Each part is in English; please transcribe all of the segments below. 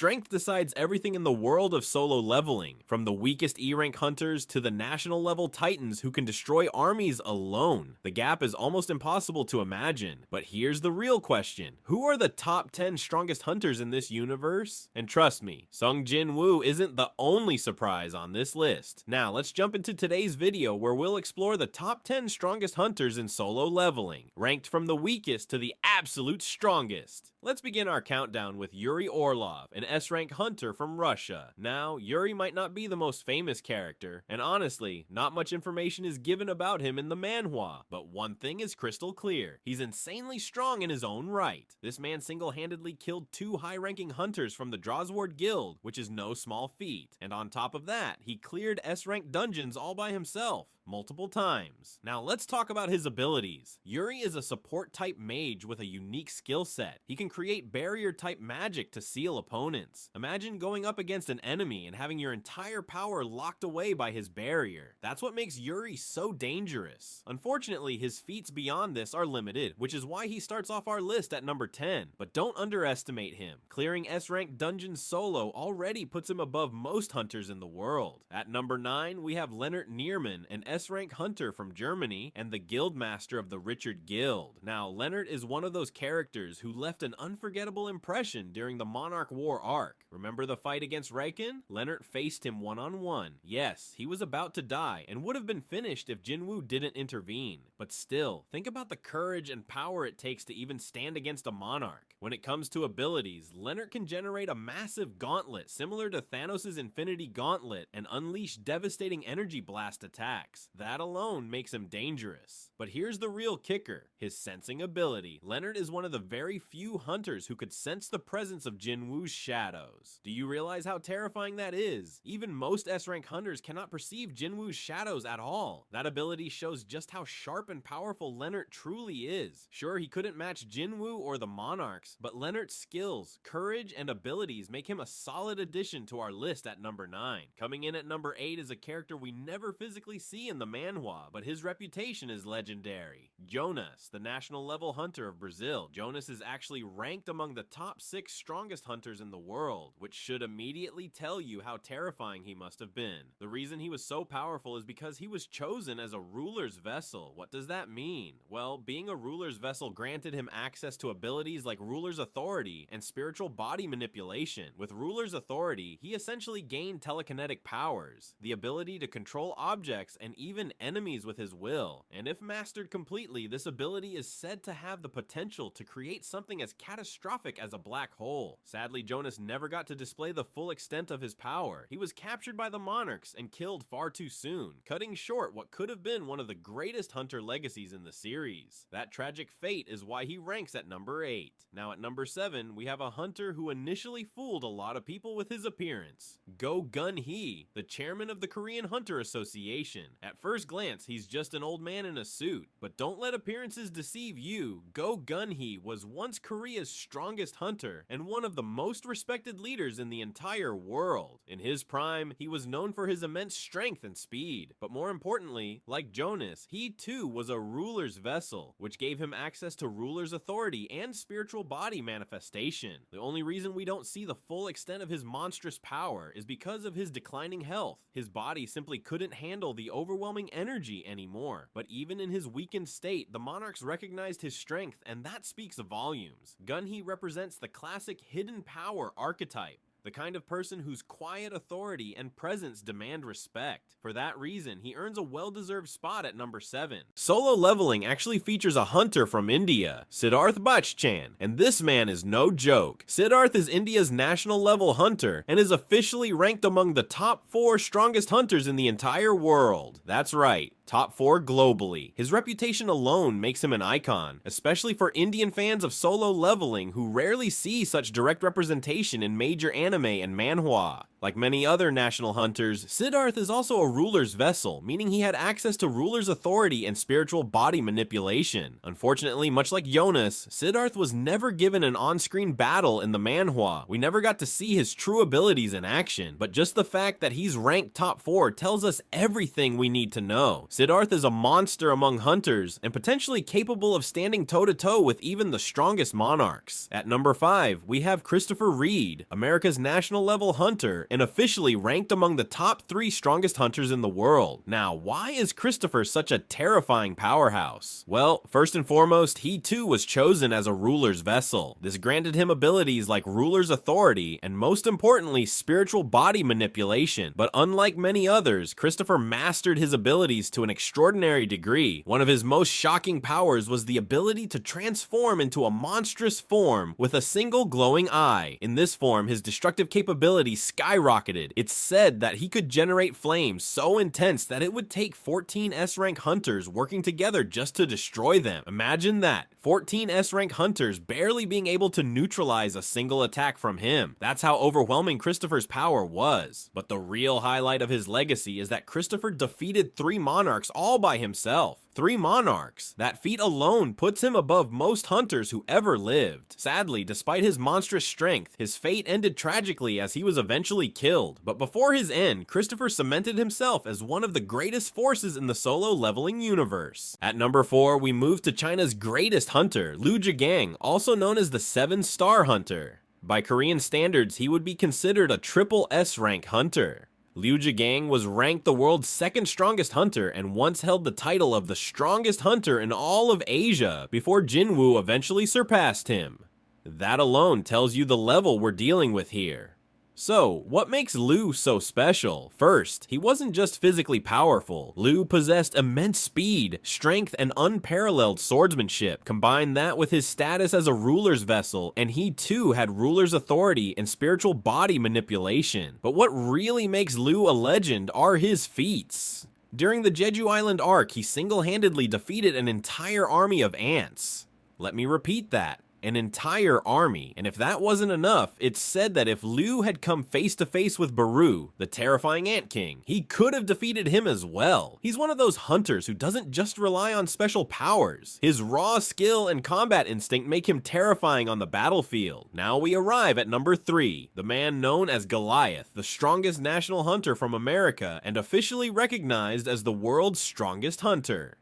Strength decides everything in the world of solo leveling, from the weakest E-rank hunters to the national level titans who can destroy armies alone. The gap is almost impossible to imagine, but here's the real question. Who are the top 10 strongest hunters in this universe? And trust me, Sung Jin Woo isn't the only surprise on this list. Now let's jump into today's video where we'll explore the top 10 strongest hunters in solo leveling, ranked from the weakest to the absolute strongest. Let's begin our countdown with Yuri Orlov, an S-rank hunter from Russia. Now, Yuri might not be the most famous character, and honestly, not much information is given about him in the manhwa, but one thing is crystal clear. He's insanely strong in his own right. This man single-handedly killed 2 high-ranking hunters from the Drosward Guild, which is no small feat. And on top of that, he cleared S-rank dungeons all by himself, multiple times. Now let's talk about his abilities. Yuri is a support type mage with a unique skill set. He can create barrier type magic to seal opponents. Imagine going up against an enemy and having your entire power locked away by his barrier. That's what makes Yuri so dangerous. Unfortunately, his feats beyond this are limited, which is why he starts off our list at number 10. But don't underestimate him. Clearing S-rank dungeons solo already puts him above most hunters in the world. At number 9, we have Leonard Nierman, an S-rank hunter from Germany and the guild master of the Richard Guild. Now, Leonard is one of those characters who left an unforgettable impression during the Monarch War arc. Remember the fight against Raikön? Leonard faced him one-on-one. Yes, he was about to die and would have been finished if Jinwoo didn't intervene. But still, think about the courage and power it takes to even stand against a monarch. When it comes to abilities, Leonard can generate a massive gauntlet similar to Thanos' Infinity Gauntlet and unleash devastating energy blast attacks. That alone makes him dangerous. But here's the real kicker, his sensing ability. Leonard is one of the very few hunters who could sense the presence of Jinwoo's shadows. Do you realize how terrifying that is? Even most S-rank hunters cannot perceive Jinwoo's shadows at all. That ability shows just how sharp and powerful Leonard truly is. Sure, he couldn't match Jinwoo or the Monarchs, but Leonard's skills, courage, and abilities make him a solid addition to our list at number 9. Coming in at number 8 is a character we never physically see in the manhwa, but his reputation is legendary. Jonas, the national level hunter of Brazil. Jonas is actually ranked among the top 6 strongest hunters in the world, which should immediately tell you how terrifying he must have been. The reason he was so powerful is because he was chosen as a ruler's vessel. What does that mean? Well, being a ruler's vessel granted him access to abilities like ruler's authority and spiritual body manipulation. With ruler's authority, he essentially gained telekinetic powers, the ability to control objects and even enemies with his will. And if mastered completely, this ability is said to have the potential to create something as catastrophic as a black hole. Sadly, Jonas never got to display the full extent of his power. He was captured by the Monarchs and killed far too soon, cutting short what could have been one of the greatest hunter legacies in the series. That tragic fate is why he ranks at number 8. Now at number 7, we have a hunter who initially fooled a lot of people with his appearance. Go Gun-hee, the chairman of the Korean Hunter Association. At first glance, he's just an old man in a suit, but don't let appearances deceive you. Go Gun-hee was once Korea's strongest hunter and one of the most respected leaders in the entire world. In his prime, he was known for his immense strength and speed, but more importantly, like Jonas, he too was a ruler's vessel, which gave him access to ruler's authority and spiritual body manifestation. The only reason we don't see the full extent of his monstrous power is because of his declining health. His body simply couldn't handle the overwhelming energy anymore. But even in his weakened state, the Monarchs recognized his strength, and that speaks volumes. Gun-hee represents the classic hidden power archetype, the kind of person whose quiet authority and presence demand respect. For that reason, he earns a well-deserved spot at number 7. Solo leveling actually features a hunter from India, Siddharth Bachchan, and this man is no joke. Siddharth is India's national level hunter and is officially ranked among the top 4 strongest hunters in the entire world. That's right, top 4 globally. His reputation alone makes him an icon, especially for Indian fans of solo leveling who rarely see such direct representation in major anime and manhwa. Like many other national hunters, Siddharth is also a ruler's vessel, meaning he had access to ruler's authority and spiritual body manipulation. Unfortunately, much like Jonas, Siddharth was never given an on-screen battle in the manhwa. We never got to see his true abilities in action, but just the fact that he's ranked top 4 tells us everything we need to know. Siddharth is a monster among hunters, and potentially capable of standing toe-to-toe with even the strongest monarchs. At number 5, we have Christopher Reed, America's national level hunter, and officially ranked among the top 3 strongest hunters in the world. Now, why is Christopher such a terrifying powerhouse? Well, first and foremost, he too was chosen as a ruler's vessel. This granted him abilities like ruler's authority, and most importantly, spiritual body manipulation. But unlike many others, Christopher mastered his abilities to an extraordinary degree. One of his most shocking powers was the ability to transform into a monstrous form with a single glowing eye. In this form, his destructive capability skyrocketed. It's said that he could generate flames so intense that it would take 14 S-rank hunters working together just to destroy them. Imagine that. 14 S-rank hunters barely being able to neutralize a single attack from him. That's how overwhelming Christopher's power was. But the real highlight of his legacy is that Christopher defeated 3 monarchs all by himself. 3 monarchs. That feat alone puts him above most hunters who ever lived. Sadly, despite his monstrous strength, his fate ended tragically as he was eventually killed. But before his end, Christopher cemented himself as one of the greatest forces in the solo leveling universe. At number 4, we move to China's greatest hunter, Liu Zhigang, also known as the 7-star hunter. By Korean standards, he would be considered a triple S rank hunter. Liu Zhigang was ranked the world's 2nd strongest hunter and once held the title of the strongest hunter in all of Asia before Jinwoo eventually surpassed him. That alone tells you the level we're dealing with here. So, what makes Liu so special? First, he wasn't just physically powerful. Liu possessed immense speed, strength, and unparalleled swordsmanship. Combine that with his status as a ruler's vessel, and he too had ruler's authority and spiritual body manipulation. But what really makes Liu a legend are his feats. During the Jeju Island arc, he single-handedly defeated an entire army of ants. Let me repeat that. An entire army, and if that wasn't enough, it's said that if Liu had come face to face with Baru, the terrifying Ant King, he could have defeated him as well. He's one of those hunters who doesn't just rely on special powers. His raw skill and combat instinct make him terrifying on the battlefield. Now we arrive at number 3, the man known as Goliath, the strongest national hunter from America and officially recognized as the world's strongest hunter.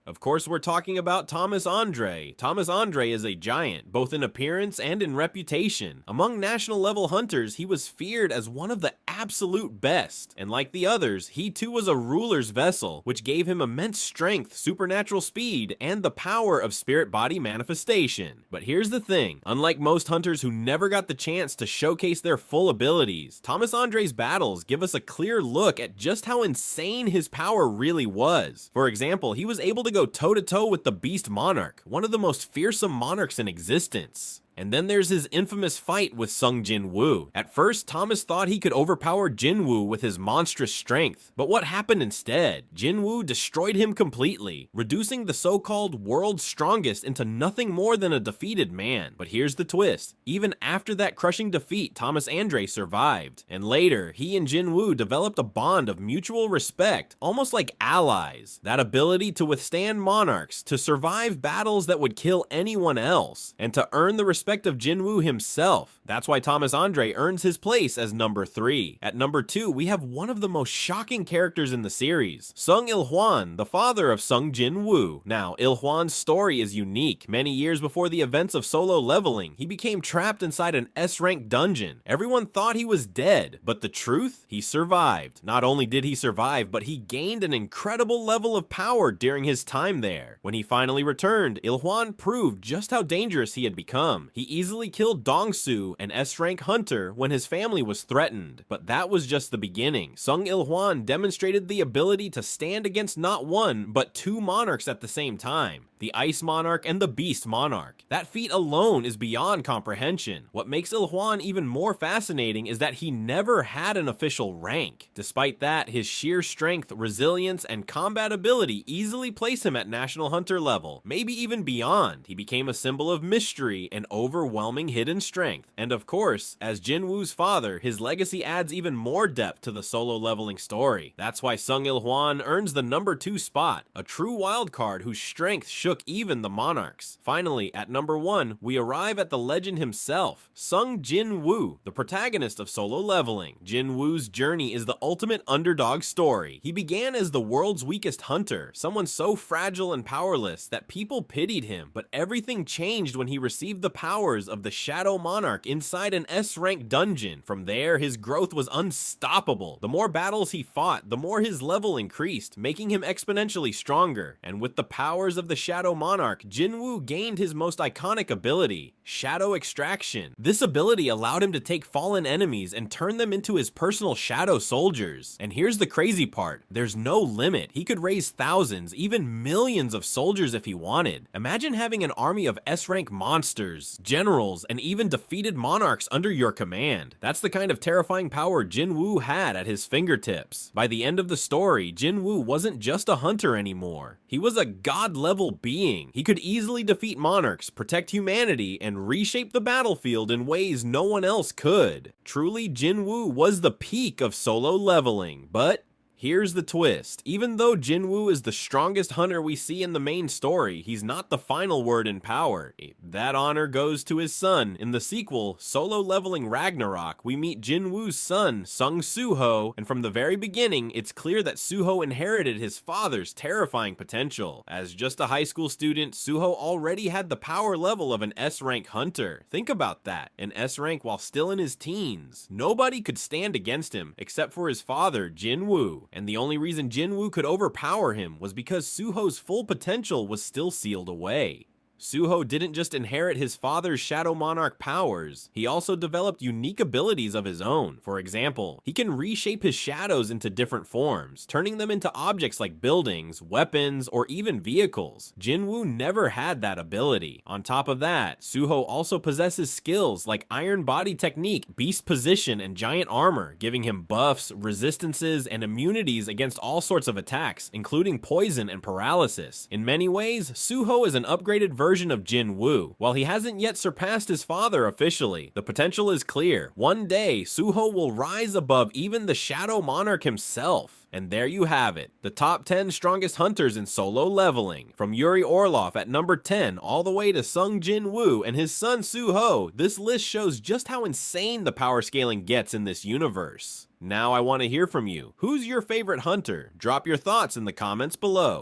Of course, we're talking about Thomas Andre. Thomas Andre is a giant, both in appearance and in reputation. Among national level hunters, he was feared as one of the absolute best. And like the others, he too was a ruler's vessel, which gave him immense strength, supernatural speed, and the power of spirit body manifestation. But here's the thing, unlike most hunters who never got the chance to showcase their full abilities, Thomas Andre's battles give us a clear look at just how insane his power really was. For example, he was able to go toe-to-toe with the Beast Monarch, one of the most fearsome monarchs in existence. And then there's his infamous fight with Sung Jin-woo. At first, Thomas thought he could overpower Jin-woo with his monstrous strength. But what happened instead? Jin-woo destroyed him completely, reducing the so-called world's strongest into nothing more than a defeated man. But here's the twist. Even after that crushing defeat, Thomas Andre survived. And later, he and Jin-woo developed a bond of mutual respect, almost like allies. That ability to withstand monarchs, to survive battles that would kill anyone else, and to earn the respect of Jinwoo himself. That's why Thomas Andre earns his place as number 3. At number 2, we have one of the most shocking characters in the series, Sung Il-hwan, the father of Sung Jin-woo. Now, Il-hwan's story is unique. Many years before the events of solo leveling, he became trapped inside an S-rank dungeon. Everyone thought he was dead, but the truth? He survived. Not only did he survive, but he gained an incredible level of power during his time there. When he finally returned, Il-hwan proved just how dangerous he had become. He easily killed Dong-su, an S-rank hunter, when his family was threatened. But that was just the beginning. Sung Il-hwan demonstrated the ability to stand against not one, but 2 monarchs at the same time. The Ice Monarch and the Beast Monarch. That feat alone is beyond comprehension. What makes Il-hwan even more fascinating is that he never had an official rank. Despite that, his sheer strength, resilience, and combat ability easily place him at National Hunter level, maybe even beyond. He became a symbol of mystery and overwhelming hidden strength. And of course, as Jinwoo's father, his legacy adds even more depth to the solo leveling story. That's why Sung Il-hwan earns the number 2 spot, a true wildcard whose strength shook even the Monarchs. Finally, at number 1, we arrive at the legend himself, Sung Jin-woo, the protagonist of solo leveling. Jin-woo's journey is the ultimate underdog story. He began as the world's weakest hunter, someone so fragile and powerless that people pitied him, but everything changed when he received the powers of the Shadow Monarch inside an S-rank dungeon. From there, his growth was unstoppable. The more battles he fought, the more his level increased, making him exponentially stronger. And with the powers of the Shadow Monarch, Jinwoo gained his most iconic ability, Shadow Extraction. This ability allowed him to take fallen enemies and turn them into his personal shadow soldiers. And here's the crazy part, there's no limit. He could raise thousands, even millions of soldiers if he wanted. Imagine having an army of S-rank monsters, generals, and even defeated monarchs under your command. That's the kind of terrifying power Jinwoo had at his fingertips. By the end of the story, Jinwoo wasn't just a hunter anymore. He was a god-level being. He could easily defeat monarchs, protect humanity, and reshape the battlefield in ways no one else could. Truly, Jinwoo was the peak of solo leveling, but here's the twist. Even though Jinwoo is the strongest hunter we see in the main story, he's not the final word in power. That honor goes to his son. In the sequel, Solo Leveling Ragnarok, we meet Jinwoo's son, Sung Soo-ho, and from the very beginning, it's clear that Soo-ho inherited his father's terrifying potential. As just a high school student, Soo-ho already had the power level of an S-rank hunter. Think about that, an S-rank while still in his teens. Nobody could stand against him, except for his father, Jinwoo. And the only reason Jinwoo could overpower him was because Soo-ho's full potential was still sealed away. Soo-ho didn't just inherit his father's Shadow Monarch powers, he also developed unique abilities of his own. For example, he can reshape his shadows into different forms, turning them into objects like buildings, weapons, or even vehicles. Jinwoo never had that ability. On top of that, Soo-ho also possesses skills like Iron Body Technique, Beast Position, and Giant Armor, giving him buffs, resistances, and immunities against all sorts of attacks, including poison and paralysis. In many ways, Soo-ho is an upgraded version of Jinwoo. While he hasn't yet surpassed his father officially, the potential is clear. One day, Soo-ho will rise above even the Shadow Monarch himself. And there you have it, the top 10 strongest hunters in solo leveling. From Yuri Orlov at number 10 all the way to Sung Jin-woo and his son Soo-ho, this list shows just how insane the power scaling gets in this universe. Now I want to hear from you. Who's your favorite hunter? Drop your thoughts in the comments below.